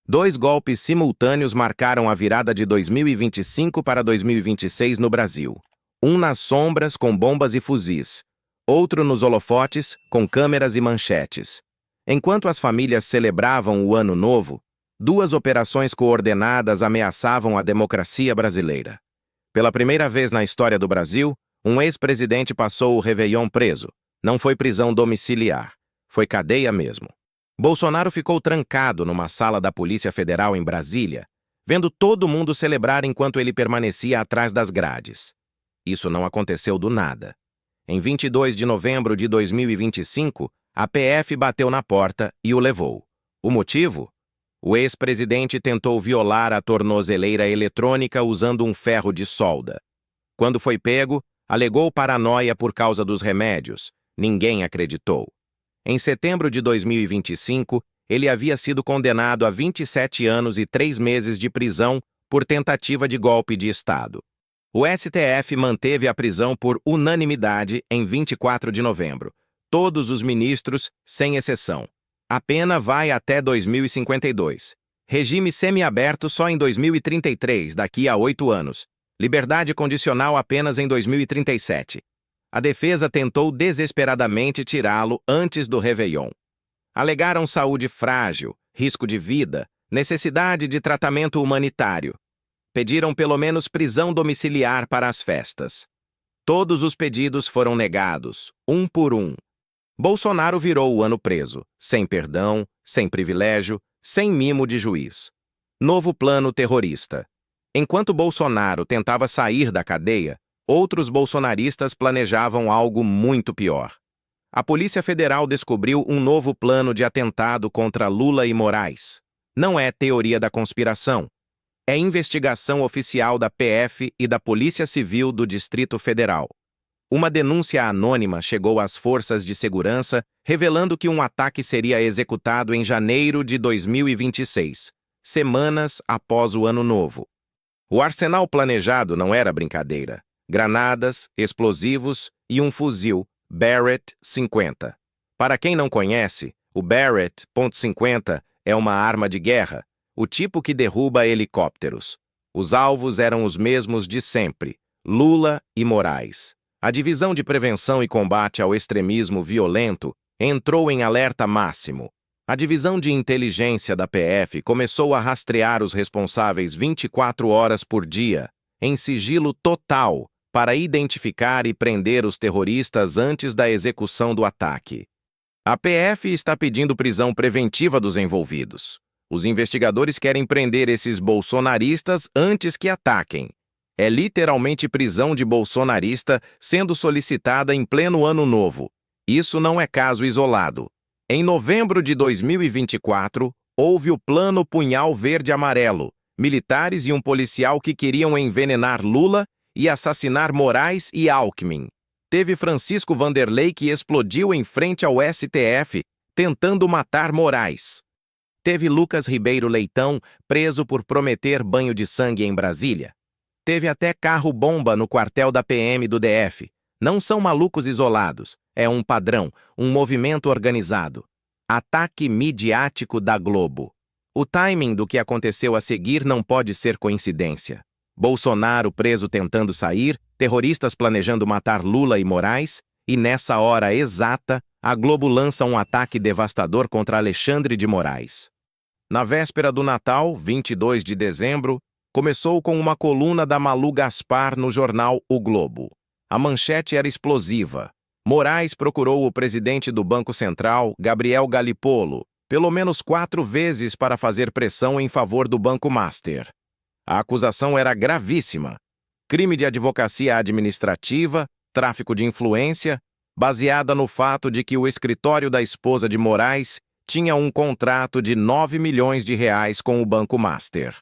Dois golpes simultâneos marcaram a virada de 2025 para 2026 no Brasil. Um nas sombras, com bombas e fuzis. Outro nos holofotes, com câmeras e manchetes. Enquanto as famílias celebravam o Ano Novo, duas operações coordenadas ameaçavam a democracia brasileira. Pela primeira vez na história do Brasil, um ex-presidente passou o Réveillon preso. Não foi prisão domiciliar, foi cadeia mesmo. Bolsonaro ficou trancado numa sala da Polícia Federal em Brasília, vendo todo mundo celebrar enquanto ele permanecia atrás das grades. Isso não aconteceu do nada. Em 22 de novembro de 2025, a PF bateu na porta e o levou. O motivo? O ex-presidente tentou violar a tornozeleira eletrônica usando um ferro de solda. Quando foi pego, alegou paranoia por causa dos remédios. Ninguém acreditou. Em setembro de 2025, ele havia sido condenado a 27 anos e 3 meses de prisão por tentativa de golpe de Estado. O STF manteve a prisão por unanimidade em 24 de novembro. Todos os ministros, sem exceção. A pena vai até 2052. Regime semiaberto só em 2033, daqui a 8 anos. Liberdade condicional apenas em 2037. A defesa tentou desesperadamente tirá-lo antes do Réveillon. Alegaram saúde frágil, risco de vida, necessidade de tratamento humanitário. Pediram pelo menos prisão domiciliar para as festas. Todos os pedidos foram negados, um por um. Bolsonaro virou o ano preso, sem perdão, sem privilégio, sem mimo de juiz. Novo plano terrorista. Enquanto Bolsonaro tentava sair da cadeia, outros bolsonaristas planejavam algo muito pior. A Polícia Federal descobriu um novo plano de atentado contra Lula e Moraes. Não é teoria da conspiração. É investigação oficial da PF e da Polícia Civil do Distrito Federal. Uma denúncia anônima chegou às forças de segurança, revelando que um ataque seria executado em janeiro de 2026, semanas após o Ano Novo. O arsenal planejado não era brincadeira. Granadas, explosivos e um fuzil Barrett 50. Para quem não conhece, o Barrett .50 é uma arma de guerra, o tipo que derruba helicópteros. Os alvos eram os mesmos de sempre, Lula e Moraes. A Divisão de Prevenção e Combate ao Extremismo Violento entrou em alerta máximo. A Divisão de Inteligência da PF começou a rastrear os responsáveis 24 horas por dia, em sigilo total, para identificar e prender os terroristas antes da execução do ataque. A PF está pedindo prisão preventiva dos envolvidos. Os investigadores querem prender esses bolsonaristas antes que ataquem. É literalmente prisão de bolsonarista sendo solicitada em pleno Ano Novo. Isso não é caso isolado. Em novembro de 2024, houve o Plano Punhal Verde-Amarelo, militares e um policial que queriam envenenar Lula e assassinar Moraes e Alckmin. Teve Francisco Vanderlei que explodiu em frente ao STF, tentando matar Moraes. Teve Lucas Ribeiro Leitão, preso por prometer banho de sangue em Brasília. Teve até carro-bomba no quartel da PM do DF. Não são malucos isolados, é um padrão, um movimento organizado. Ataque midiático da Globo. O timing do que aconteceu a seguir não pode ser coincidência. Bolsonaro preso tentando sair, terroristas planejando matar Lula e Moraes, e nessa hora exata, a Globo lança um ataque devastador contra Alexandre de Moraes. Na véspera do Natal, 22 de dezembro, começou com uma coluna da Malu Gaspar no jornal O Globo. A manchete era explosiva. Moraes procurou o presidente do Banco Central, Gabriel Galípolo, pelo menos 4 vezes para fazer pressão em favor do Banco Master. A acusação era gravíssima. Crime de advocacia administrativa, tráfico de influência, baseada no fato de que o escritório da esposa de Moraes tinha um contrato de 9 milhões de reais com o Banco Master.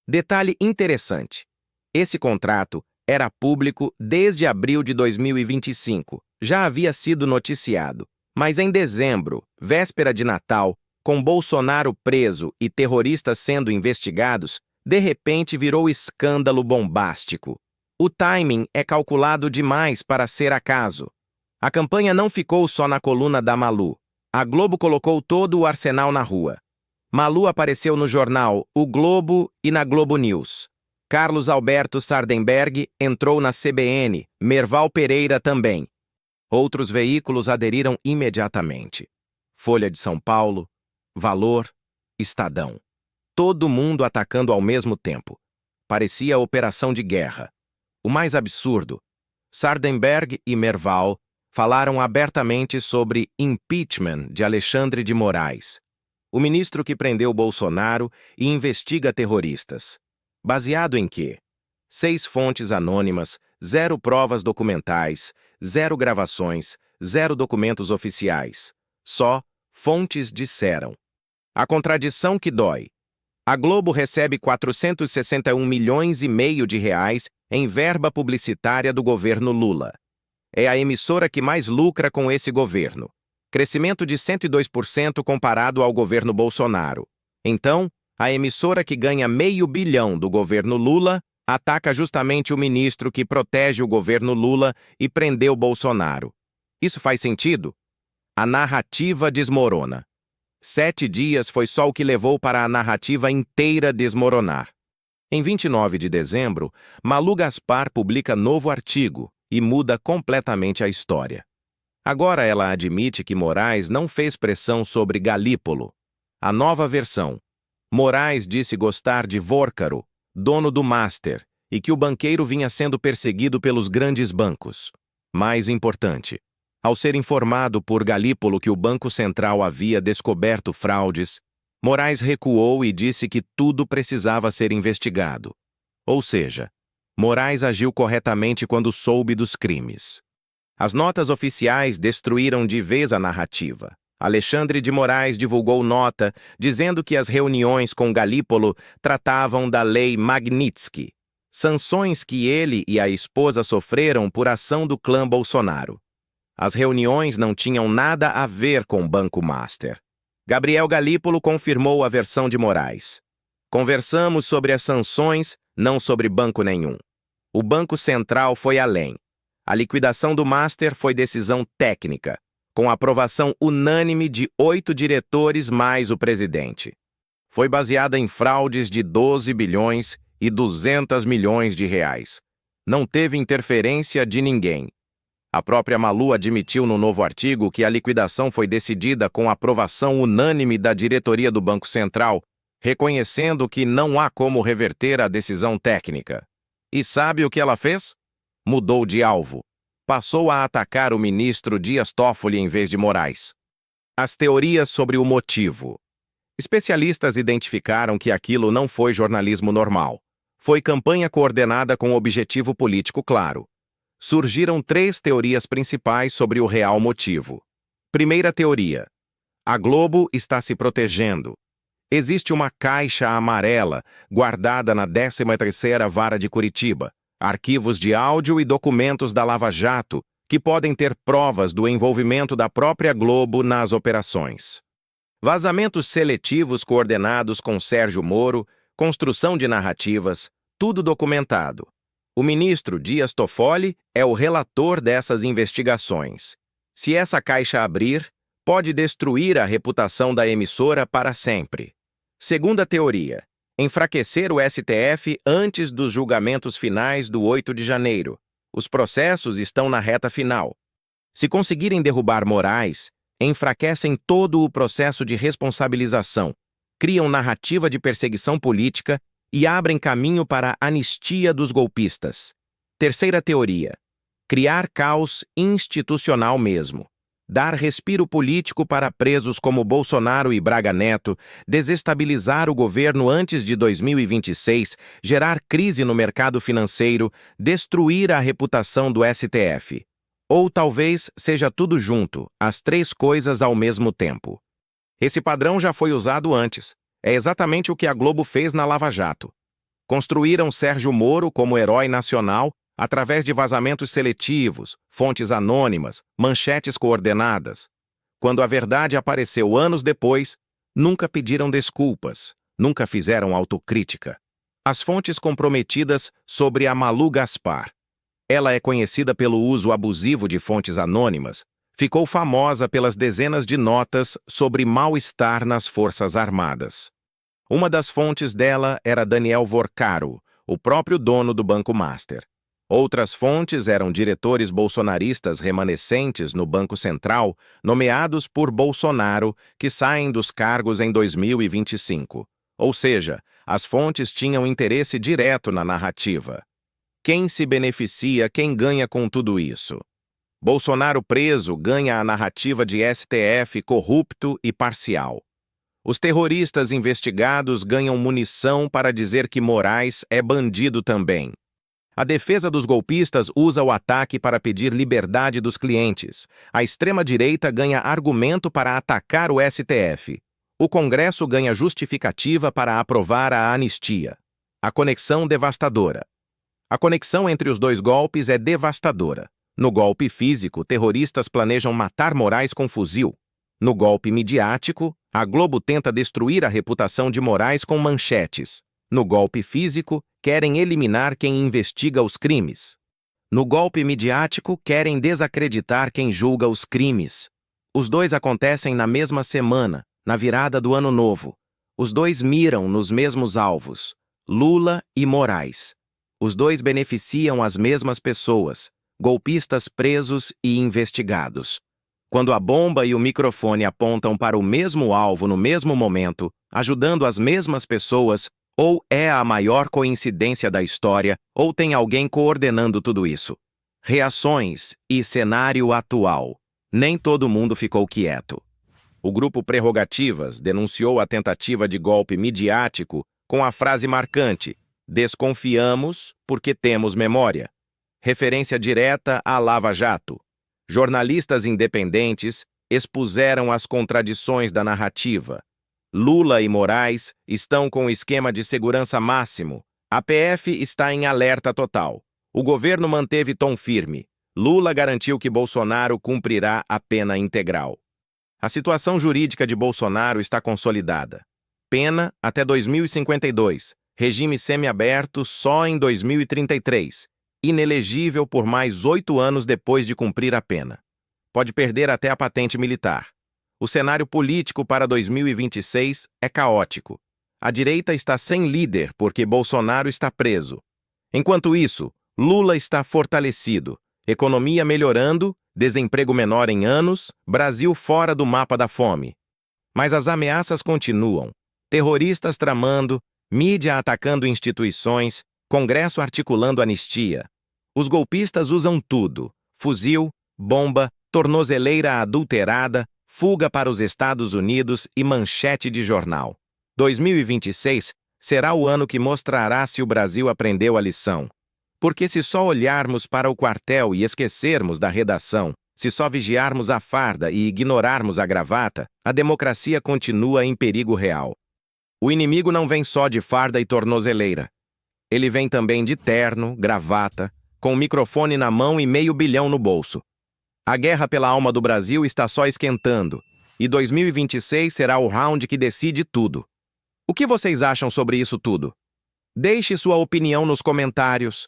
Detalhe interessante. Esse contrato era público desde abril de 2025. Já havia sido noticiado. Mas em dezembro, véspera de Natal, com Bolsonaro preso e terroristas sendo investigados, de repente virou escândalo bombástico. O timing é calculado demais para ser acaso. A campanha não ficou só na coluna da Malu. A Globo colocou todo o arsenal na rua. Malu apareceu no jornal O Globo e na Globo News. Carlos Alberto Sardenberg entrou na CBN, Merval Pereira também. Outros veículos aderiram imediatamente. Folha de São Paulo, Valor, Estadão. Todo mundo atacando ao mesmo tempo. Parecia operação de guerra. O mais absurdo, Sardenberg e Merval falaram abertamente sobre impeachment de Alexandre de Moraes, o ministro que prendeu Bolsonaro e investiga terroristas. Baseado em quê? 6 fontes anônimas, 0 provas documentais, 0 gravações, 0 documentos oficiais. Só fontes disseram. A contradição que dói. A Globo recebe 461,5 milhões de reais em verba publicitária do governo Lula. É a emissora que mais lucra com esse governo. Crescimento de 102% comparado ao governo Bolsonaro. Então, a emissora que ganha $500 milhão do governo Lula ataca justamente o ministro que protege o governo Lula e prendeu Bolsonaro. Isso faz sentido? A narrativa desmorona. 7 dias foi só o que levou para a narrativa inteira desmoronar. Em 29 de dezembro, Malu Gaspar publica novo artigo e muda completamente a história. Agora ela admite que Moraes não fez pressão sobre Galípolo. A nova versão. Moraes disse gostar de Vórcaro, dono do Master, e que o banqueiro vinha sendo perseguido pelos grandes bancos. Mais importante, ao ser informado por Galípolo que o Banco Central havia descoberto fraudes, Moraes recuou e disse que tudo precisava ser investigado. Ou seja, Moraes agiu corretamente quando soube dos crimes. As notas oficiais destruíram de vez a narrativa. Alexandre de Moraes divulgou nota dizendo que as reuniões com Galípolo tratavam da Lei Magnitsky, sanções que ele e a esposa sofreram por ação do clã Bolsonaro. As reuniões não tinham nada a ver com o Banco Master. Gabriel Galípolo confirmou a versão de Moraes. Conversamos sobre as sanções, não sobre banco nenhum. O Banco Central foi além. A liquidação do Master foi decisão técnica, com aprovação unânime de 8 diretores mais o presidente. Foi baseada em fraudes de 12 bilhões e 200 milhões de reais. Não teve interferência de ninguém. A própria Malu admitiu no novo artigo que a liquidação foi decidida com aprovação unânime da diretoria do Banco Central, reconhecendo que não há como reverter a decisão técnica. E sabe o que ela fez? Mudou de alvo. Passou a atacar o ministro Dias Toffoli em vez de Moraes. As teorias sobre o motivo. Especialistas identificaram que aquilo não foi jornalismo normal. Foi campanha coordenada com objetivo político claro. Surgiram 3 teorias principais sobre o real motivo. Primeira teoria. A Globo está se protegendo. Existe uma caixa amarela guardada na 13ª Vara de Curitiba, arquivos de áudio e documentos da Lava Jato, que podem ter provas do envolvimento da própria Globo nas operações. Vazamentos seletivos coordenados com Sérgio Moro, construção de narrativas, tudo documentado. O ministro Dias Toffoli é o relator dessas investigações. Se essa caixa abrir, pode destruir a reputação da emissora para sempre. Segunda teoria. Enfraquecer o STF antes dos julgamentos finais do 8 de janeiro. Os processos estão na reta final. Se conseguirem derrubar Moraes, enfraquecem todo o processo de responsabilização, criam narrativa de perseguição política e abrem caminho para a anistia dos golpistas. Terceira teoria. Criar caos institucional mesmo. Dar respiro político para presos como Bolsonaro e Braga Neto, desestabilizar o governo antes de 2026, gerar crise no mercado financeiro, destruir a reputação do STF. Ou talvez seja tudo junto, as 3 coisas ao mesmo tempo. Esse padrão já foi usado antes. É exatamente o que a Globo fez na Lava Jato. Construíram Sérgio Moro como herói nacional através de vazamentos seletivos, fontes anônimas, manchetes coordenadas. Quando a verdade apareceu anos depois, nunca pediram desculpas, nunca fizeram autocrítica. As fontes comprometidas sobre a Malu Gaspar. Ela é conhecida pelo uso abusivo de fontes anônimas, ficou famosa pelas dezenas de notas sobre mal-estar nas Forças Armadas. Uma das fontes dela era Daniel Vorcaro, o próprio dono do Banco Master. Outras fontes eram diretores bolsonaristas remanescentes no Banco Central, nomeados por Bolsonaro, que saem dos cargos em 2025. Ou seja, as fontes tinham interesse direto na narrativa. Quem se beneficia, quem ganha com tudo isso? Bolsonaro preso ganha a narrativa de STF corrupto e parcial. Os terroristas investigados ganham munição para dizer que Moraes é bandido também. A defesa dos golpistas usa o ataque para pedir liberdade dos clientes. A extrema-direita ganha argumento para atacar o STF. O Congresso ganha justificativa para aprovar a anistia. A conexão devastadora. A conexão entre os dois golpes é devastadora. No golpe físico, terroristas planejam matar Moraes com fuzil. No golpe midiático, a Globo tenta destruir a reputação de Moraes com manchetes. No golpe físico, querem eliminar quem investiga os crimes. No golpe midiático, querem desacreditar quem julga os crimes. Os dois acontecem na mesma semana, na virada do Ano Novo. Os dois miram nos mesmos alvos, Lula e Moraes. Os dois beneficiam as mesmas pessoas, golpistas presos e investigados. Quando a bomba e o microfone apontam para o mesmo alvo no mesmo momento, ajudando as mesmas pessoas, ou é a maior coincidência da história, ou tem alguém coordenando tudo isso. Reações e cenário atual. Nem todo mundo ficou quieto. O grupo Prerrogativas denunciou a tentativa de golpe midiático com a frase marcante: "Desconfiamos porque temos memória". Referência direta à Lava Jato. Jornalistas independentes expuseram as contradições da narrativa. Lula e Moraes estão com esquema de segurança máximo. A PF está em alerta total. O governo manteve tom firme. Lula garantiu que Bolsonaro cumprirá a pena integral. A situação jurídica de Bolsonaro está consolidada. Pena até 2052. Regime semiaberto só em 2033. Inelegível por mais 8 anos depois de cumprir a pena. Pode perder até a patente militar. O cenário político para 2026 é caótico. A direita está sem líder porque Bolsonaro está preso. Enquanto isso, Lula está fortalecido, economia melhorando, desemprego menor em anos, Brasil fora do mapa da fome. Mas as ameaças continuam. Terroristas tramando, mídia atacando instituições, Congresso articulando anistia. Os golpistas usam tudo: fuzil, bomba, tornozeleira adulterada, fuga para os Estados Unidos e manchete de jornal. 2026 será o ano que mostrará se o Brasil aprendeu a lição. Porque se só olharmos para o quartel e esquecermos da redação, se só vigiarmos a farda e ignorarmos a gravata, a democracia continua em perigo real. O inimigo não vem só de farda e tornozeleira. Ele vem também de terno, gravata, com o microfone na mão e $500 milhão no bolso. A guerra pela alma do Brasil está só esquentando, e 2026 será o round que decide tudo. O que vocês acham sobre isso tudo? Deixe sua opinião nos comentários.